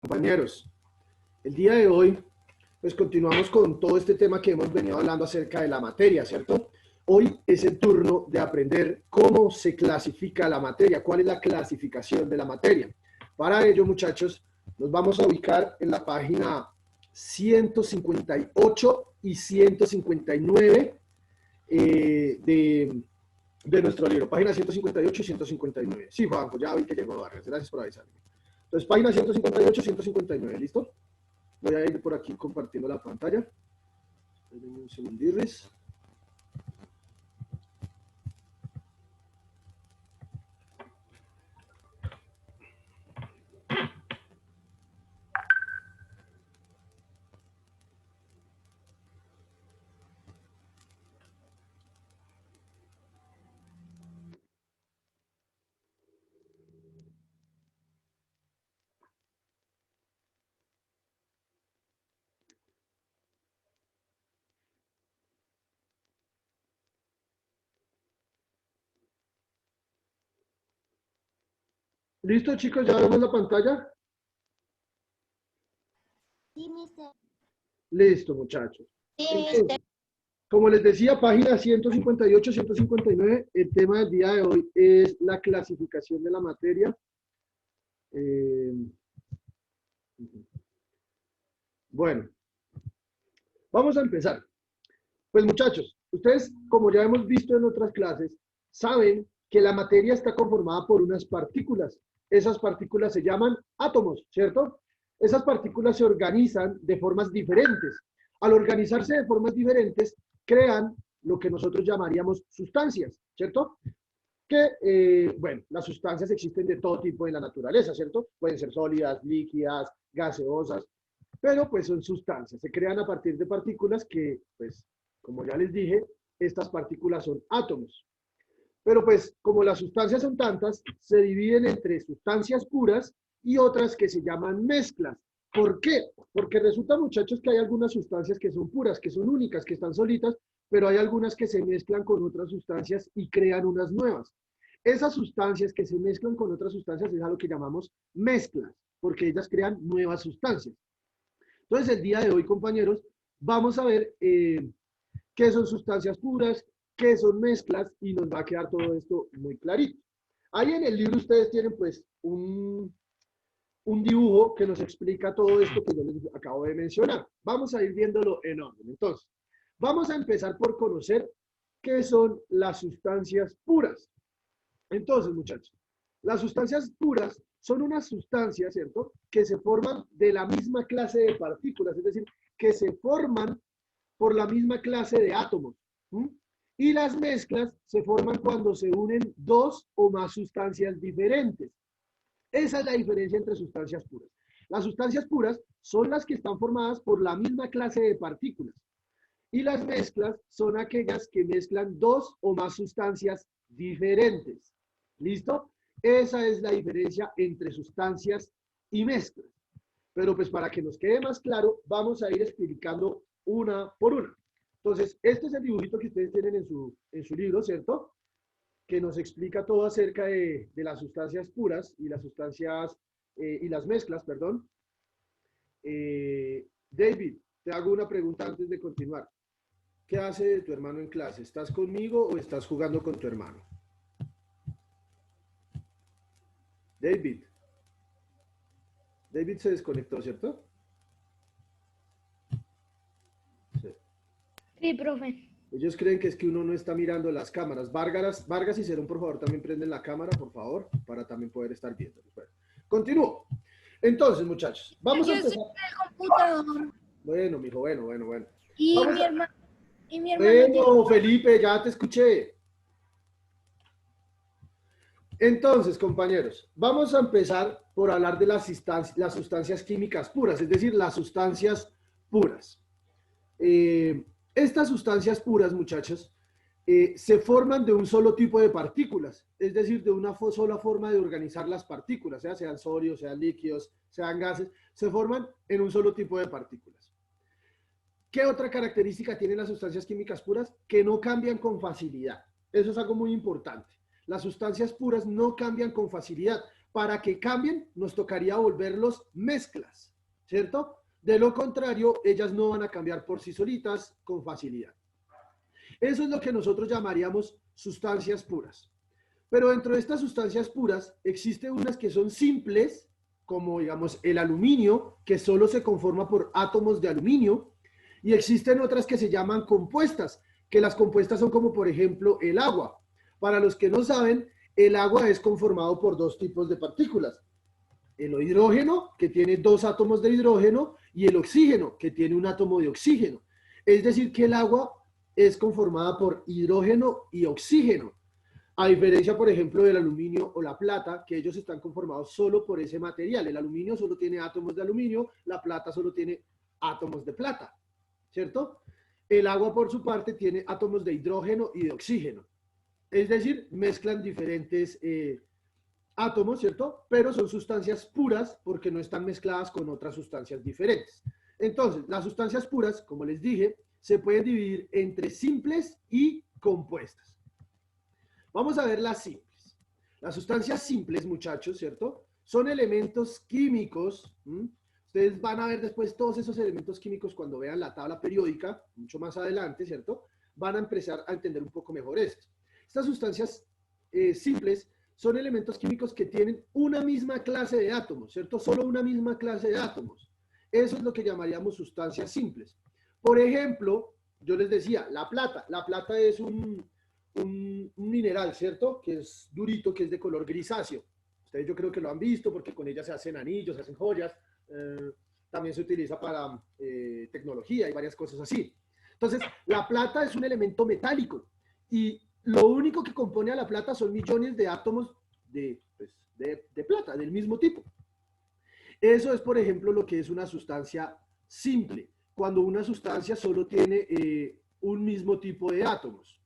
Compañeros, el día de hoy, pues continuamos con todo este tema que hemos venido hablando acerca de la materia, ¿cierto? Hoy es el turno de aprender cómo se clasifica la materia, cuál es la clasificación de la materia. Para ello, muchachos, nos vamos a ubicar en la página 158 y 159 de nuestro libro, página 158 y 159. Sí, Juanjo, ya vi que llegó Vargas, gracias por avisarme. Entonces, página 158 y 159, ¿listo? Voy a ir por aquí compartiendo la pantalla. Un segundirris. ¿Listo, chicos? ¿Ya vemos la pantalla? Sí, mister. Listo, muchachos. Sí, Entonces, mister. como les decía, página 158, 159, el tema del día de hoy es la clasificación de la materia. Eh, bueno, vamos a empezar. Pues muchachos, ustedes, como ya hemos visto en otras clases, saben que la materia está conformada por unas partículas. Esas partículas se llaman átomos, ¿cierto? Esas partículas se organizan de formas diferentes. Al organizarse de formas diferentes, crean lo que nosotros llamaríamos sustancias, ¿cierto? Bueno, las sustancias existen de todo tipo en la naturaleza, ¿cierto? Pueden ser sólidas, líquidas, gaseosas, pero pues son sustancias, se crean a partir de partículas que, pues, como ya les dije, estas partículas son átomos. Pero pues, como las sustancias son tantas, se dividen entre sustancias puras y otras que se llaman mezclas. ¿Por qué? Porque resulta, muchachos, que hay algunas sustancias que son puras, que son únicas, que están solitas, pero hay algunas que se mezclan con otras sustancias y crean unas nuevas. Esas sustancias que se mezclan con otras sustancias es a lo que llamamos mezclas, porque ellas crean nuevas sustancias. Entonces, el día de hoy, compañeros, vamos a ver qué son sustancias puras, qué son mezclas, y nos va a quedar todo esto muy clarito. Ahí en el libro ustedes tienen pues un dibujo que nos explica todo esto que yo les acabo de mencionar. Vamos a ir viéndolo en orden. Entonces, vamos a empezar por conocer qué son las sustancias puras. Entonces, muchachos, las sustancias puras son unas sustancias, ¿cierto?, que se forman de la misma clase de partículas, es decir, que se forman por la misma clase de átomos. ¿Mm? Y las mezclas se forman cuando se unen dos o más sustancias diferentes. Esa es la diferencia entre sustancias puras. Las sustancias puras son las que están formadas por la misma clase de partículas. Y las mezclas son aquellas que mezclan dos o más sustancias diferentes. ¿Listo? Esa es la diferencia entre sustancias y mezclas. Pero pues para que nos quede más claro, vamos a ir explicando una por una. Entonces, este es el dibujito que ustedes tienen en su libro, ¿cierto? Que nos explica todo acerca de las sustancias puras y las sustancias y las mezclas, perdón. David, te hago una pregunta antes de continuar. ¿Qué hace de tu hermano en clase? ¿Estás conmigo o estás jugando con tu hermano? David. David se desconectó, ¿cierto? Sí. Sí, profe. Ellos creen que es que uno no está mirando las cámaras. Vargas y Cerón, por favor, también prenden la cámara, por favor, para también poder estar viendo. Bueno, continúo. Entonces, muchachos, vamos a Yo estoy empezar. en el computador. Bueno, mijo, bueno. Y Vamos mi a... hermano, y mi hermano tiene. Bueno, Felipe, ya te escuché. Entonces, compañeros, vamos a empezar por hablar de las sustancias químicas puras, es decir, las sustancias puras. Estas sustancias puras, muchachos, se forman de un solo tipo de partículas, es decir, de una sola forma de organizar las partículas, sean sólidos, sean líquidos, sean gases, se forman en un solo tipo de partículas. ¿Qué otra característica tienen las sustancias químicas puras? Que no cambian con facilidad. Eso es algo muy importante. Las sustancias puras no cambian con facilidad. Para que cambien, nos tocaría volverlos mezclas, ¿cierto? De lo contrario, ellas no van a cambiar por sí solitas con facilidad. Eso es lo que nosotros llamaríamos sustancias puras. Pero dentro de estas sustancias puras existen unas que son simples, como digamos el aluminio, que solo se conforma por átomos de aluminio, y existen otras que se llaman compuestas, que las compuestas son como por ejemplo el agua. Para los que no saben, el agua es conformado por dos tipos de partículas. El hidrógeno, que tiene dos átomos de hidrógeno, y el oxígeno, que tiene un átomo de oxígeno. Es decir, que el agua es conformada por hidrógeno y oxígeno. A diferencia, por ejemplo, del aluminio o la plata, que ellos están conformados solo por ese material. El aluminio solo tiene átomos de aluminio, la plata solo tiene átomos de plata, ¿cierto? El agua, por su parte, tiene átomos de hidrógeno y de oxígeno. Es decir, mezclan diferentes átomos, ¿cierto? Pero son sustancias puras porque no están mezcladas con otras sustancias diferentes. Entonces, las sustancias puras, como les dije, se pueden dividir entre simples y compuestas. Vamos a ver las simples. Las sustancias simples, muchachos, ¿cierto? Son elementos químicos. Ustedes van a ver después todos esos elementos químicos cuando vean la tabla periódica, mucho más adelante, ¿cierto? Van a empezar a entender un poco mejor esto. Estas sustancias simples son elementos químicos que tienen una misma clase de átomos, ¿cierto? Solo una misma clase de átomos. Eso es lo que llamaríamos sustancias simples. Por ejemplo, yo les decía, la plata. La plata es un mineral, ¿cierto? Que es durito, que es de color grisáceo. Ustedes yo creo que lo han visto porque con ella se hacen anillos, se hacen joyas. También se utiliza para tecnología y varias cosas así. Entonces, la plata es un elemento metálico y lo único que compone a la plata son millones de átomos de plata, del mismo tipo. Eso es, por ejemplo, lo que es una sustancia simple, cuando una sustancia solo tiene un mismo tipo de átomos.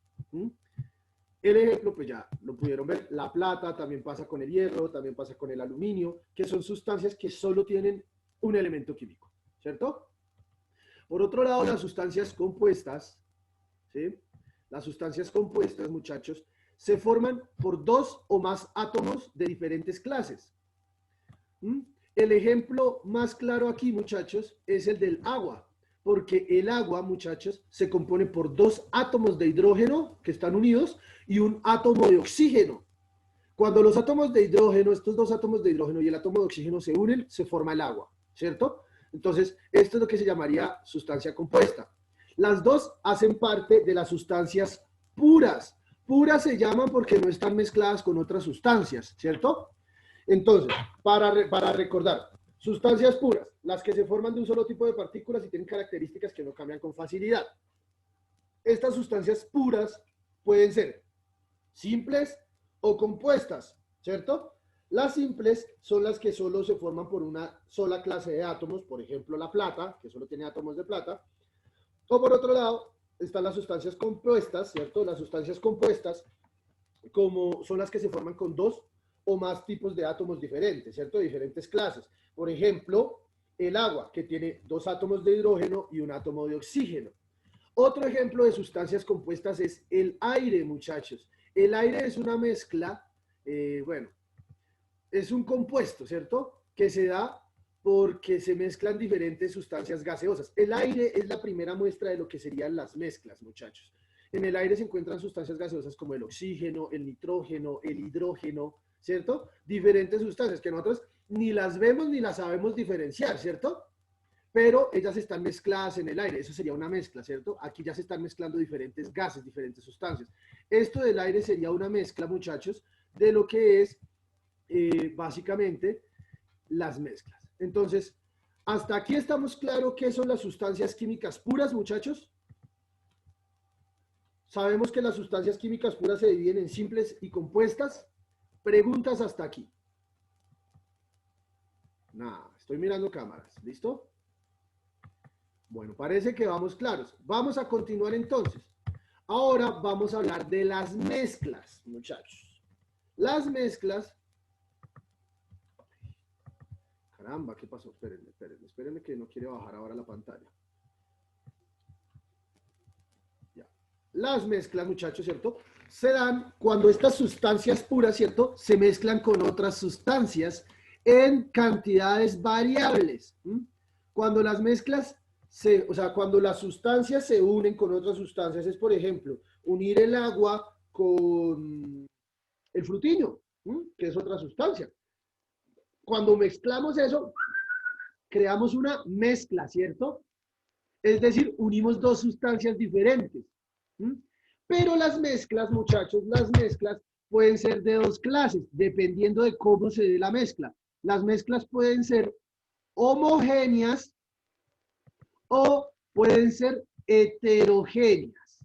El ejemplo, pues ya lo pudieron ver, la plata, también pasa con el hierro, también pasa con el aluminio, que son sustancias que solo tienen un elemento químico, ¿cierto? Por otro lado, las sustancias compuestas, ¿sí? Las sustancias compuestas, muchachos, se forman por dos o más átomos de diferentes clases. El ejemplo más claro aquí, muchachos, es el del agua, porque el agua, muchachos, se compone por dos átomos de hidrógeno que están unidos y un átomo de oxígeno. Cuando los átomos de hidrógeno, estos dos átomos de hidrógeno y el átomo de oxígeno se unen, se forma el agua, ¿cierto? Entonces, esto es lo que se llamaría sustancia compuesta. Las dos hacen parte de las sustancias puras. Puras se llaman porque no están mezcladas con otras sustancias, ¿cierto? Entonces, para recordar, sustancias puras, las que se forman de un solo tipo de partículas y tienen características que no cambian con facilidad. Estas sustancias puras pueden ser simples o compuestas, ¿cierto? Las simples son las que solo se forman por una sola clase de átomos, por ejemplo la plata, que solo tiene átomos de plata, o por otro lado están las sustancias compuestas, ¿cierto? Las sustancias compuestas como son las que se forman con dos o más tipos de átomos diferentes, ¿cierto? De diferentes clases. Por ejemplo, el agua, que tiene dos átomos de hidrógeno y un átomo de oxígeno. Otro ejemplo de sustancias compuestas es el aire, muchachos. El aire es una mezcla, bueno, es un compuesto, ¿cierto? Que se da porque se mezclan diferentes sustancias gaseosas. El aire es la primera muestra de lo que serían las mezclas, muchachos. En el aire se encuentran sustancias gaseosas como el oxígeno, el nitrógeno, el hidrógeno, ¿cierto? Diferentes sustancias que nosotros ni las vemos ni las sabemos diferenciar, ¿cierto? Pero ellas están mezcladas en el aire, eso sería una mezcla, ¿cierto? Aquí ya se están mezclando diferentes gases, diferentes sustancias. Esto del aire sería una mezcla, muchachos, de lo que es básicamente las mezclas. Entonces, hasta aquí estamos claros qué son las sustancias químicas puras, muchachos. Sabemos que las sustancias químicas puras se dividen en simples y compuestas. Preguntas hasta aquí. Nada, estoy mirando cámaras. ¿Listo? Bueno, parece que vamos claros. Vamos a continuar entonces. Ahora vamos a hablar de las mezclas, muchachos. Las mezclas. Caramba, ¿qué pasó? Espérenme que no quiere bajar ahora la pantalla. Ya. Las mezclas, muchachos, ¿cierto? se dan cuando estas sustancias puras, ¿cierto? Se mezclan con otras sustancias en cantidades variables. Cuando las mezclas, o sea, cuando las sustancias se unen con otras sustancias, es por ejemplo, unir el agua con el frutiño, que es otra sustancia. Cuando mezclamos eso, creamos una mezcla, ¿cierto? Es decir, unimos dos sustancias diferentes. Pero las mezclas, muchachos, las mezclas pueden ser de dos clases, dependiendo de cómo se dé la mezcla. Las mezclas pueden ser homogéneas o pueden ser heterogéneas.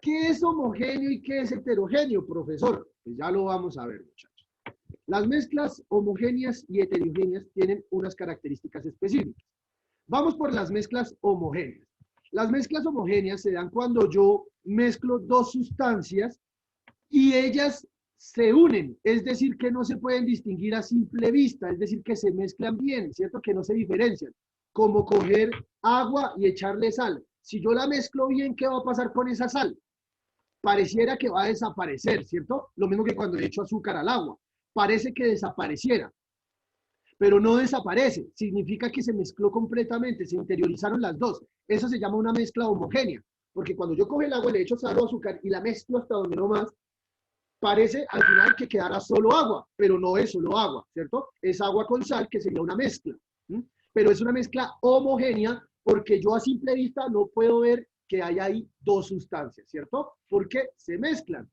¿Qué es homogéneo y qué es heterogéneo, profesor? Pues ya lo vamos a ver, muchachos. Las mezclas homogéneas y heterogéneas tienen unas características específicas. Vamos por las mezclas homogéneas. Las mezclas homogéneas se dan cuando yo mezclo dos sustancias y ellas se unen, es decir, que no se pueden distinguir a simple vista, es decir, que se mezclan bien, ¿cierto? Que no se diferencian, como coger agua y echarle sal. Si yo la mezclo bien, ¿qué va a pasar con esa sal? Pareciera que va a desaparecer, ¿cierto? Lo mismo que cuando le echo azúcar al agua, parece que desapareciera, pero no desaparece, significa que se mezcló completamente, se interiorizaron las dos. Eso se llama una mezcla homogénea, porque cuando yo cojo el agua, le echo sal o azúcar y la mezclo hasta donde no más, parece al final que quedará solo agua, pero no es solo agua, ¿cierto? Es agua con sal, que sería una mezcla, pero es una mezcla homogénea porque yo a simple vista no puedo ver que hay ahí dos sustancias, ¿cierto? Porque se mezclan.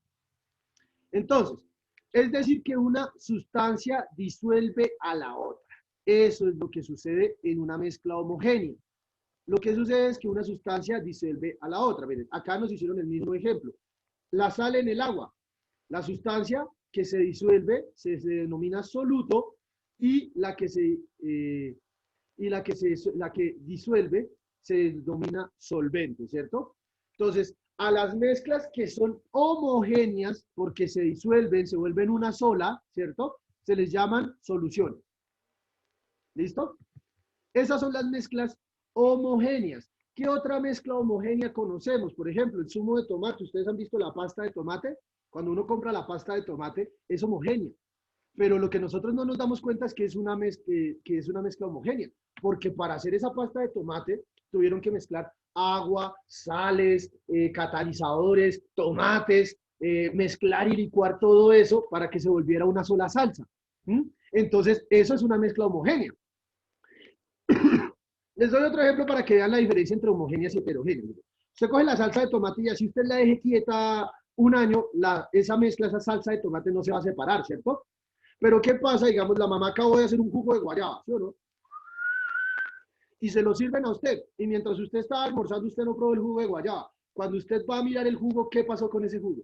Entonces, es decir que una sustancia disuelve a la otra. Eso es lo que sucede en una mezcla homogénea. Lo que sucede es que una sustancia disuelve a la otra. Miren, acá nos hicieron el mismo ejemplo. La sal en el agua. La sustancia que se disuelve se denomina soluto y la que disuelve se denomina solvente, ¿cierto? Entonces, a las mezclas que son homogéneas, porque se disuelven, se vuelven una sola, ¿cierto? Se les llaman soluciones. ¿Listo? Esas son las mezclas homogéneas. ¿Qué otra mezcla homogénea conocemos? Por ejemplo, el zumo de tomate. ¿Ustedes han visto la pasta de tomate? Cuando uno compra la pasta de tomate, es homogénea. Pero lo que nosotros no nos damos cuenta es que es una mezcla homogénea. Porque para hacer esa pasta de tomate, tuvieron que mezclar agua, sales, catalizadores, tomates, mezclar y licuar todo eso para que se volviera una sola salsa. Entonces, eso es una mezcla homogénea. Les doy otro ejemplo para que vean la diferencia entre homogéneas y heterogéneas. Usted coge la salsa de tomate y así usted la deje quieta un año, esa mezcla, esa salsa de tomate no se va a separar, ¿cierto? Pero ¿qué pasa? Digamos, la mamá acabó de hacer un jugo de guayaba, ¿sí o no? Y se lo sirven a usted. Y mientras usted está almorzando, usted no probó el jugo de guayaba. Cuando usted va a mirar el jugo, ¿qué pasó con ese jugo?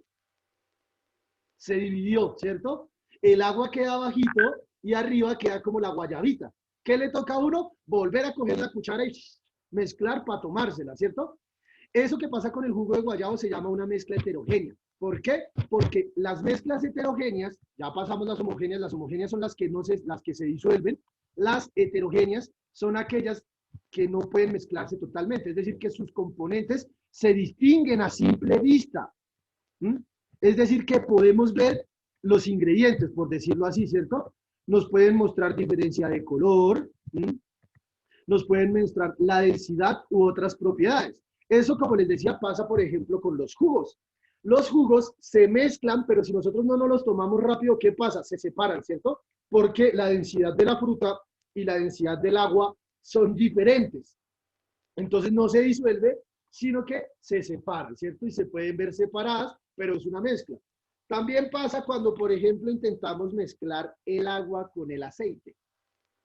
Se dividió, ¿cierto? El agua queda bajito y arriba queda como la guayabita. ¿Qué le toca a uno? Volver a coger la cuchara y mezclar para tomársela, ¿cierto? Eso que pasa con el jugo de guayabo se llama una mezcla heterogénea. ¿Por qué? Porque las mezclas heterogéneas, ya pasamos las homogéneas son las que se disuelven, las heterogéneas son aquellas que no pueden mezclarse totalmente, es decir, que sus componentes se distinguen a simple vista. Es decir, que podemos ver los ingredientes, por decirlo así, ¿cierto? Nos pueden mostrar diferencia de color, nos pueden mostrar la densidad u otras propiedades. Eso, como les decía, pasa, por ejemplo, con los jugos. Los jugos se mezclan, pero si nosotros no nos los tomamos rápido, ¿qué pasa? Se separan, ¿cierto? Porque la densidad de la fruta y la densidad del agua son diferentes. Entonces no se disuelve, sino que se separan, ¿cierto? Y se pueden ver separadas, pero es una mezcla. También pasa cuando, por ejemplo, intentamos mezclar el agua con el aceite.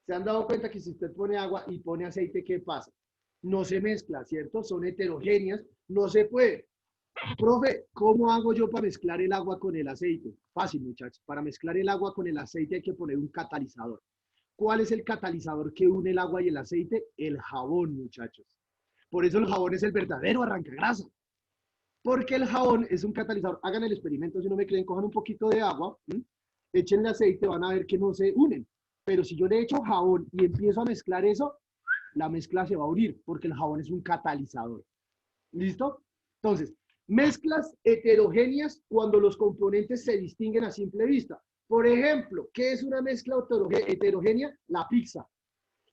¿Se han dado cuenta que si usted pone agua y pone aceite, qué pasa? No se mezcla, ¿cierto? Son heterogéneas, no se puede. Profe, ¿cómo hago yo para mezclar el agua con el aceite? Fácil, muchachos. Para mezclar el agua con el aceite hay que poner un catalizador. ¿Cuál es el catalizador que une el agua y el aceite? El jabón, muchachos. Por eso el jabón es el verdadero arrancagrasa. Porque el jabón es un catalizador. Hagan el experimento, si no me creen, cojan un poquito de agua, échenle aceite, van a ver que no se unen. Pero si yo le echo jabón y empiezo a mezclar eso, la mezcla se va a unir, porque el jabón es un catalizador. ¿Listo? Entonces, Mezclas heterogéneas cuando los componentes se distinguen a simple vista. Por ejemplo, ¿qué es una mezcla heterogénea? La pizza.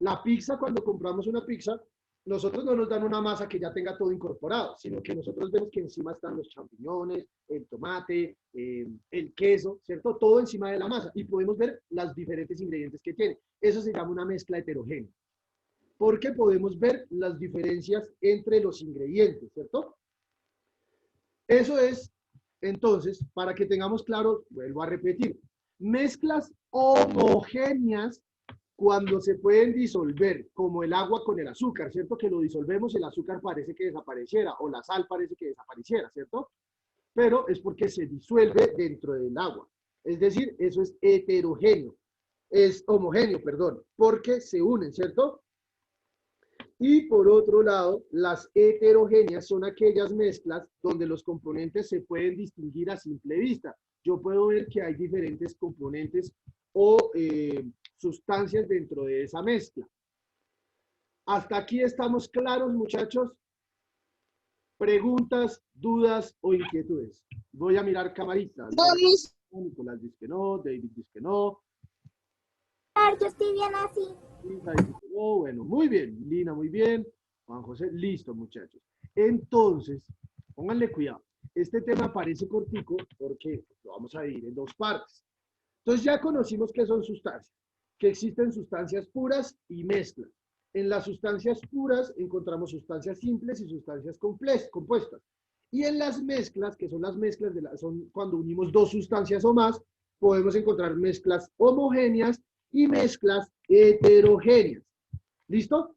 La pizza, cuando compramos una pizza, nosotros no nos dan una masa que ya tenga todo incorporado, sino que nosotros vemos que encima están los champiñones, el tomate, el queso, ¿cierto? Todo encima de la masa y podemos ver los diferentes ingredientes que tiene. Eso se llama una mezcla heterogénea, porque podemos ver las diferencias entre los ingredientes, ¿cierto? Eso es, entonces, para que tengamos claro, vuelvo a repetir, mezclas homogéneas cuando se pueden disolver, como el agua con el azúcar, ¿cierto? Que lo disolvemos, el azúcar parece que desapareciera, o la sal parece que desapareciera, ¿cierto? Pero es porque se disuelve dentro del agua. Es decir, eso es heterogéneo, es homogéneo, perdón, porque se unen, ¿cierto? Y por otro lado, las heterogéneas son aquellas mezclas donde los componentes se pueden distinguir a simple vista. Yo puedo ver que hay diferentes componentes o sustancias dentro de esa mezcla. ¿Hasta aquí estamos claros, muchachos? ¿Preguntas, dudas o inquietudes? Voy a mirar camaritas. Nicolás dice que no, David dice que no. Yo estoy bien así. Lina dice que no, bueno, muy bien. Lina, muy bien. Juan José, listo, muchachos. Entonces, pónganle cuidado. Este tema parece cortico porque lo vamos a dividir en dos partes. Entonces ya conocimos qué son sustancias, que existen sustancias puras y mezclas. En las sustancias puras encontramos sustancias simples y sustancias compuestas. Y en las mezclas, que son las mezclas, son cuando unimos dos sustancias o más, podemos encontrar mezclas homogéneas y mezclas heterogéneas. ¿Listo?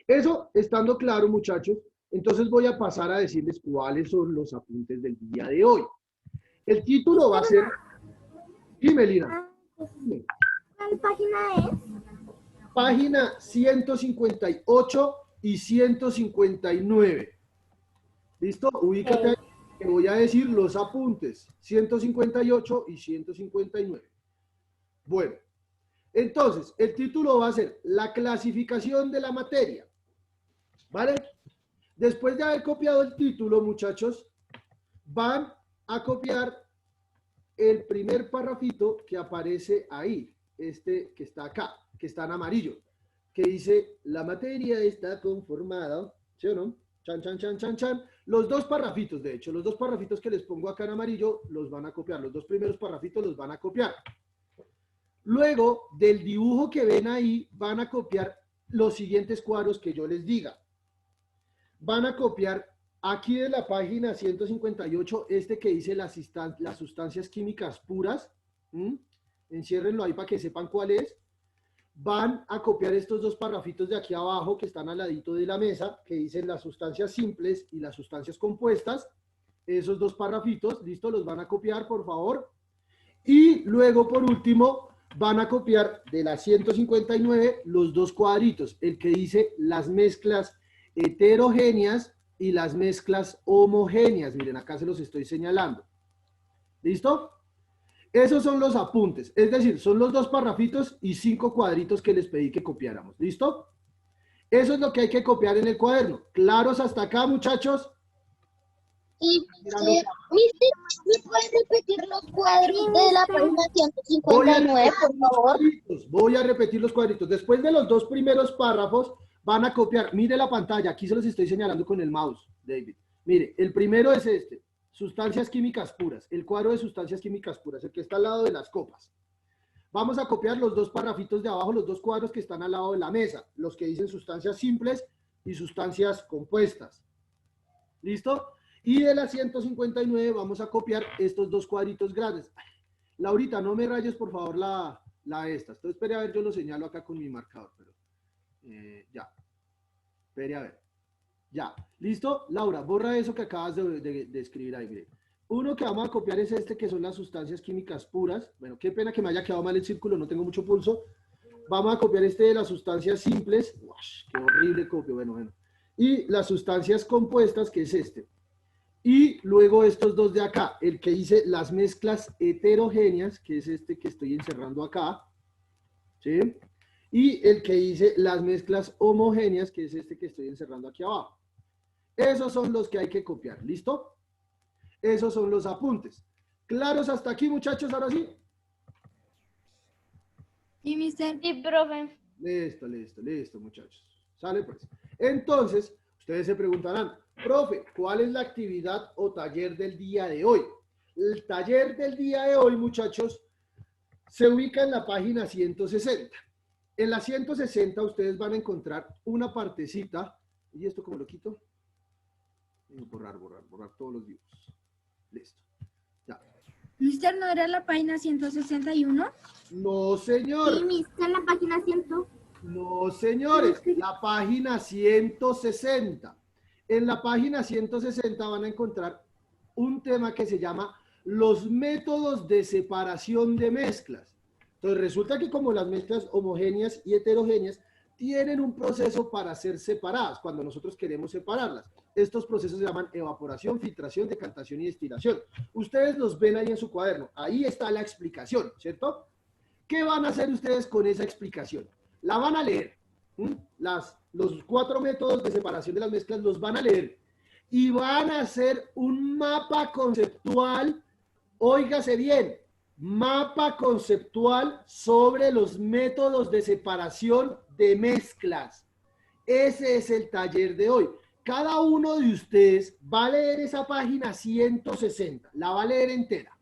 Eso estando claro, muchachos, entonces voy a pasar a decirles cuáles son los apuntes del día de hoy. El título va a ser... Dime, Lina. ¿Cuál página es? Página 158 y 159. ¿Listo? Ubícate ahí, que voy a decir los apuntes. 158 y 159. Bueno, entonces, el título va a ser la clasificación de la materia. ¿Vale? Después de haber copiado el título, muchachos, van a copiar el primer parrafito que aparece ahí, este que está acá, que está en amarillo, que dice, la materia está conformada, ¿sí o no? Chan, chan, chan, chan, chan. Los dos parrafitos, de hecho, los dos parrafitos que les pongo acá en amarillo, los van a copiar, los dos primeros parrafitos los van a copiar. Luego, del dibujo que ven ahí, van a copiar los siguientes cuadros que yo les diga. Van a copiar aquí de la página 158, este que dice las sustancias químicas puras. Enciérrenlo ahí para que sepan cuál es. Van a copiar estos dos parrafitos de aquí abajo que están al ladito de la mesa, que dicen las sustancias simples y las sustancias compuestas. Esos dos parrafitos, listo, los van a copiar, por favor. Y luego, por último, van a copiar de la 159 los dos cuadritos, el que dice las mezclas heterogéneas y las mezclas homogéneas. Miren, acá se los estoy señalando. ¿Listo? Esos son los apuntes, es decir, son los dos parrafitos y 5 cuadritos que les pedí que copiáramos. ¿Listo? Eso es lo que hay que copiar en el cuaderno. ¿Claros hasta acá, muchachos? Y, ¿me puedes repetir los cuadros de la página 159, por favor? Voy a repetir los cuadritos. Después de los dos primeros párrafos, van a copiar. Mire la pantalla, aquí se los estoy señalando con el mouse, David. Mire, el primero es este, sustancias químicas puras, el cuadro de sustancias químicas puras, el que está al lado de las copas. Vamos a copiar los dos parrafitos de abajo, los dos cuadros que están al lado de la mesa, los que dicen sustancias simples y sustancias compuestas. ¿Listo? Y de la 159 vamos a copiar estos dos cuadritos grandes. Laurita, no me rayes por favor la esta. Entonces, espere a ver, yo lo señalo acá con mi marcador. Pero, ya. Espere a ver. Ya. ¿Listo? Laura, borra eso que acabas de escribir ahí. Mire. Uno que vamos a copiar es este, que son las sustancias químicas puras. Bueno, qué pena que me haya quedado mal el círculo, no tengo mucho pulso. Vamos a copiar este de las sustancias simples. Uash, qué horrible copio. Bueno. Y las sustancias compuestas, que es este. Y luego estos dos de acá, el que dice las mezclas heterogéneas, que es este que estoy encerrando acá, ¿sí? Y el que dice las mezclas homogéneas, que es este que estoy encerrando aquí abajo. Esos son los que hay que copiar, ¿listo? Esos son los apuntes. ¿Claros hasta aquí, muchachos? Ahora sí. Sí, mister. Sí, profe. Listo, muchachos. Sale pues. Entonces, ustedes se preguntarán, profe, ¿cuál es la actividad o taller del día de hoy? El taller del día de hoy, muchachos, se ubica en la página 160. En la 160 ustedes van a encontrar una partecita. ¿Y esto cómo lo quito? Borrar todos los dibujos. Listo. Ya. Mister, ¿no era la página 161? No, señor. Sí, mister, la página 100. No, señores, la página 160. En la página 160 van a encontrar un tema que se llama los métodos de separación de mezclas. Entonces resulta que como las mezclas homogéneas y heterogéneas tienen un proceso para ser separadas cuando nosotros queremos separarlas. Estos procesos se llaman evaporación, filtración, decantación y destilación. Ustedes los ven ahí en su cuaderno. Ahí está la explicación, ¿cierto? ¿Qué van a hacer ustedes con esa explicación? La van a leer. Los 4 métodos de separación de las mezclas los van a leer. Y van a hacer un mapa conceptual, óigase bien, mapa conceptual sobre los métodos de separación de mezclas. Ese es el taller de hoy. Cada uno de ustedes va a leer esa página 160, la va a leer entera.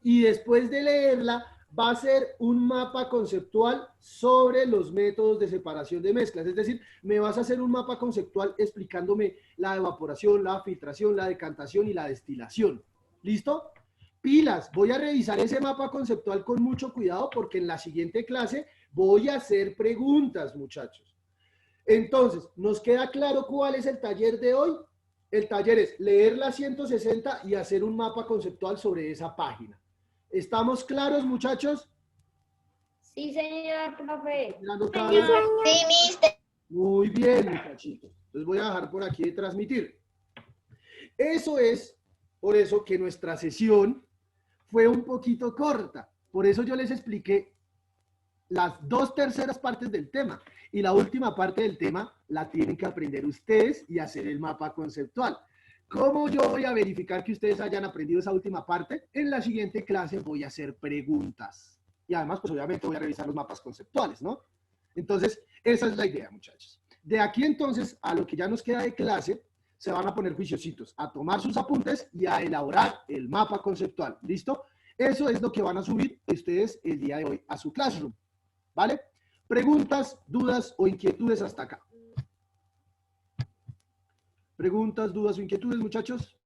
Y después de leerla, va a hacer un mapa conceptual sobre los métodos de separación de mezclas. Es decir, me vas a hacer un mapa conceptual explicándome la evaporación, la filtración, la decantación y la destilación. ¿Listo? Pilas, voy a revisar ese mapa conceptual con mucho cuidado porque en la siguiente clase voy a hacer preguntas, muchachos. Entonces, ¿nos queda claro cuál es el taller de hoy? El taller es leer la 160 y hacer un mapa conceptual sobre esa página. ¿Estamos claros, muchachos? Sí, señor, profe. Sí, mister. Muy bien, muchachitos. Entonces voy a dejar por aquí de transmitir. Eso es, por eso que nuestra sesión fue un poquito corta. Por eso yo les expliqué las 2/3 partes del tema. Y la última parte del tema la tienen que aprender ustedes y hacer el mapa conceptual. ¿Cómo yo voy a verificar que ustedes hayan aprendido esa última parte? En la siguiente clase voy a hacer preguntas. Y además, pues obviamente voy a revisar los mapas conceptuales, ¿no? Entonces, esa es la idea, muchachos. De aquí entonces a lo que ya nos queda de clase, se van a poner juiciositos, a tomar sus apuntes y a elaborar el mapa conceptual. ¿Listo? Eso es lo que van a subir ustedes el día de hoy a su Classroom. ¿Vale? Preguntas, dudas o inquietudes hasta acá. ¿Preguntas, dudas o inquietudes, muchachos?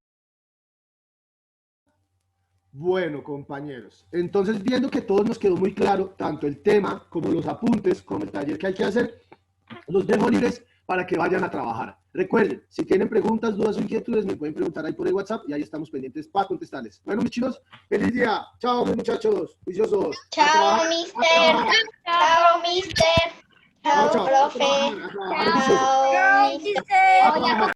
Bueno, compañeros. Entonces, viendo que todos nos quedó muy claro, tanto el tema como los apuntes, como el taller que hay que hacer, los dejo libres para que vayan a trabajar. Recuerden, si tienen preguntas, dudas o inquietudes, me pueden preguntar ahí por el WhatsApp y ahí estamos pendientes para contestarles. Bueno, mis chicos, feliz día. Chao, muchachos. Juiciosos. Chao, mister. Chao, mister. Chao, profe. A trabajar, Chao, mister. a trabajar.